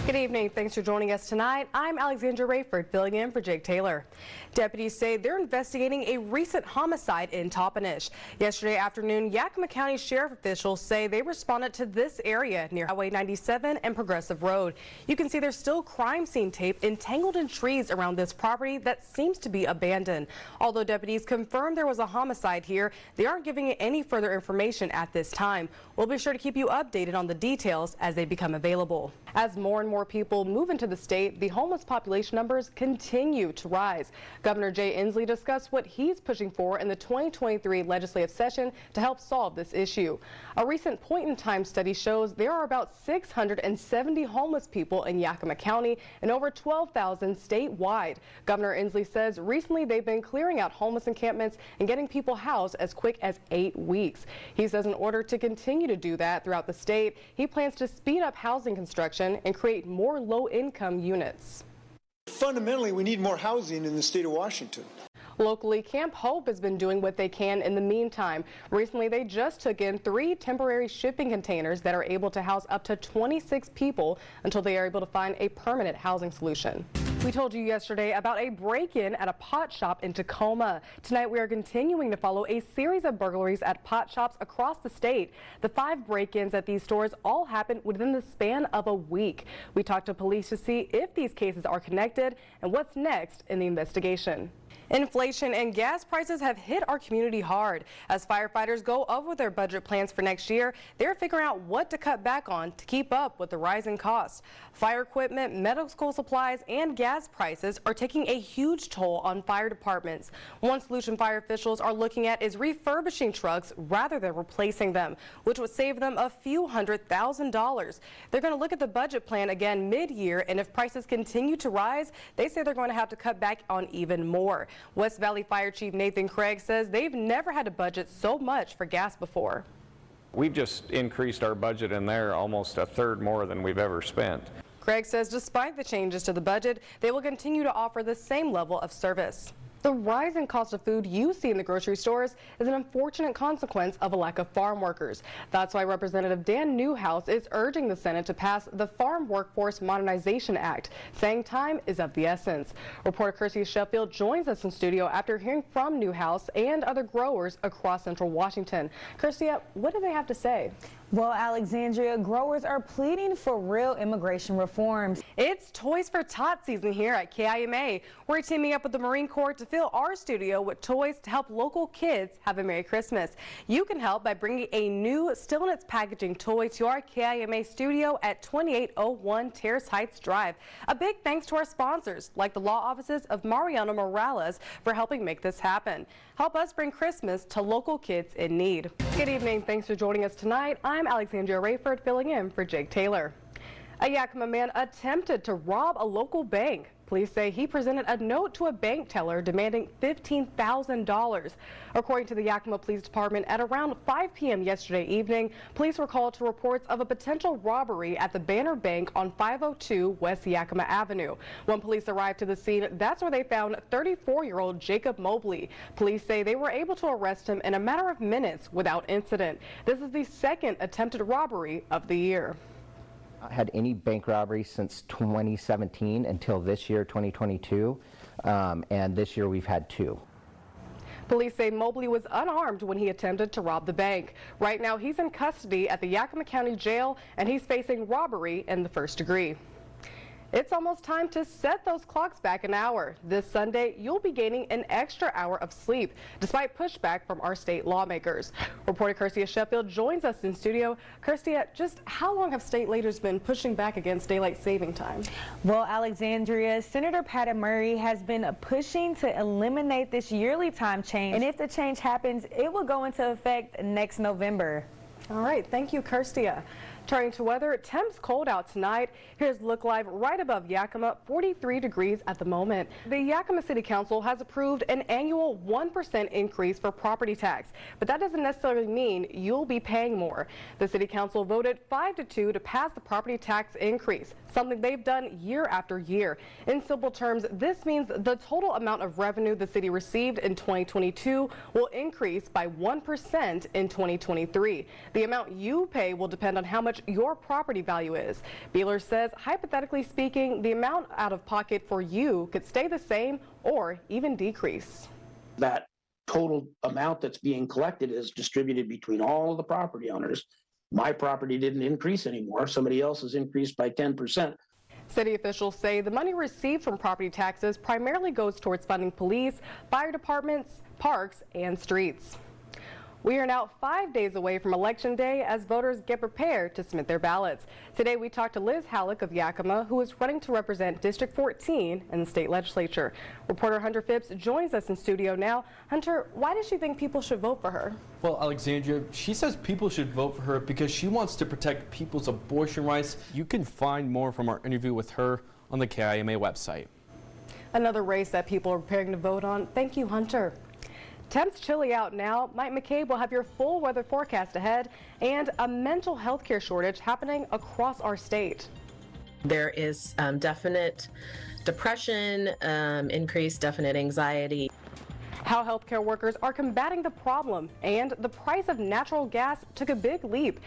Good evening. Thanks for joining us tonight. I'm Alexandria Rayford, filling in for Jake Taylor. Deputies say they're investigating a recent homicide in Toppenish. Yesterday afternoon, Yakima County Sheriff officials say they responded to this area near Highway 97 and Progressive Road. You can see there's still crime scene tape entangled in trees around this property that seems to be abandoned. Although deputies confirmed there was a homicide here, they aren't giving any further information at this time. We'll be sure to keep you updated on the details as they become available. As more and more people move into the state, the homeless population numbers continue to rise. Governor Jay Inslee discussed what he's pushing for in the 2023 legislative session to help solve this issue. A recent point-in-time study shows there are about 670 homeless people in Yakima County and over 12,000 statewide. Governor Inslee says recently they've been clearing out homeless encampments and getting people housed as quick as 8 weeks. He says in order to continue to do that throughout the state, he plans to speed up housing construction and create more low-income units. Fundamentally, we need more housing in the state of Washington. Locally, Camp Hope has been doing what they can in the meantime. Recently, they just took in 3 temporary shipping containers that are able to house up to 26 people until they are able to find a permanent housing solution. We told you yesterday about a break-in at a pot shop in Tacoma. Tonight, we are continuing to follow a series of burglaries at pot shops across the state. The 5 break-ins at these stores all happened within the span of a week. We talked to police to see if these cases are connected and what's next in the investigation. Inflation and gas prices have hit our community hard. As firefighters go over their budget plans for next year, they're figuring out what to cut back on to keep up with the rising costs. Fire equipment, medical supplies, and gas prices are taking a huge toll on fire departments. One solution fire officials are looking at is refurbishing trucks rather than replacing them, which would save them a few $100,000. They're going to look at the budget plan again mid-year, and if prices continue to rise, they say they're going to have to cut back on even more. West Valley Fire Chief Nathan Craig says they've never had to budget so much for gas before. We've just increased our budget in there almost a third more than we've ever spent. Craig says despite the changes to the budget, they will continue to offer the same level of service. The rise in cost of food you see in the grocery stores is an unfortunate consequence of a lack of farm workers. That's why Representative Dan Newhouse is urging the Senate to pass the Farm Workforce Modernization Act, saying time is of the essence. Reporter Kirsty Sheffield joins us in studio after hearing from Newhouse and other growers across central Washington. Kirsty, what do they have to say? Well, Alexandria, growers are pleading for real immigration reforms. It's Toys for Tots season here at KIMA. We're teaming up with the Marine Corps to fill our studio with toys to help local kids have a Merry Christmas. You can help by bringing a new, still in its packaging toy to our KIMA studio at 2801 Terrace Heights Drive. A big thanks to our sponsors, like the law offices of Mariano Morales, for helping make this happen. Help us bring Christmas to local kids in need. Good evening. Thanks for joining us tonight. I'm Alexandria Rayford, filling in for Jake Taylor. A Yakima man attempted to rob a local bank. Police say he presented a note to a bank teller demanding $15,000. According to the Yakima Police Department, at around 5 p.m. yesterday evening, police were called to reports of a potential robbery at the Banner Bank on 502 West Yakima Avenue. When police arrived to the scene, that's where they found 34-year-old Jacob Mobley. Police say they were able to arrest him in a matter of minutes without incident. This is the second attempted robbery of the year. Had any bank robberies since 2017 until this year, 2022, and this year we've had 2. Police say Mobley was unarmed when he attempted to rob the bank. Right now he's in custody at the Yakima County Jail and he's facing robbery in the first degree. It's almost time to set those clocks back an hour. This Sunday, you'll be gaining an extra hour of sleep, despite pushback from our state lawmakers. Reporter Kirsty Sheffield joins us in studio. Kirsty, just how long have state leaders been pushing back against daylight saving time? Well, Alexandria, Senator Patty Murray has been pushing to eliminate this yearly time change. And if the change happens, it will go into effect next November. All right, thank you, Kirsty. Turning to weather, temps cold out tonight. Here's Look Live right above Yakima, 43 degrees at the moment. The Yakima City Council has approved an annual 1% increase for property tax, but that doesn't necessarily mean you'll be paying more. The City Council voted 5-2 to pass the property tax increase, something they've done year after year. In simple terms, this means the total amount of revenue the city received in 2022 will increase by 1% in 2023. The amount you pay will depend on how much much your property value is. Beeler says, hypothetically speaking, the amount out of pocket for you could stay the same or even decrease. That total amount that's being collected is distributed between all of the property owners. My property didn't increase anymore. Somebody else's increased by 10%. City officials say the money received from property taxes primarily goes towards funding police, fire departments, parks, and streets. We are now 5 days away from Election Day as voters get prepared to submit their ballots. Today we talked to Liz Halleck of Yakima, who is running to represent District 14 in the state legislature. Reporter Hunter Phipps joins us in studio now. Hunter, why does she think people should vote for her? Well, Alexandria, she says people should vote for her because she wants to protect people's abortion rights. You can find more from our interview with her on the KIMA website. Another race that people are preparing to vote on. Thank you, Hunter. Temps chilly out now. Mike McCabe will have your full weather forecast ahead, and a mental health care shortage happening across our state. There is definite depression, increased definite anxiety. How healthcare workers are combating the problem, and the price of natural gas took a big leap.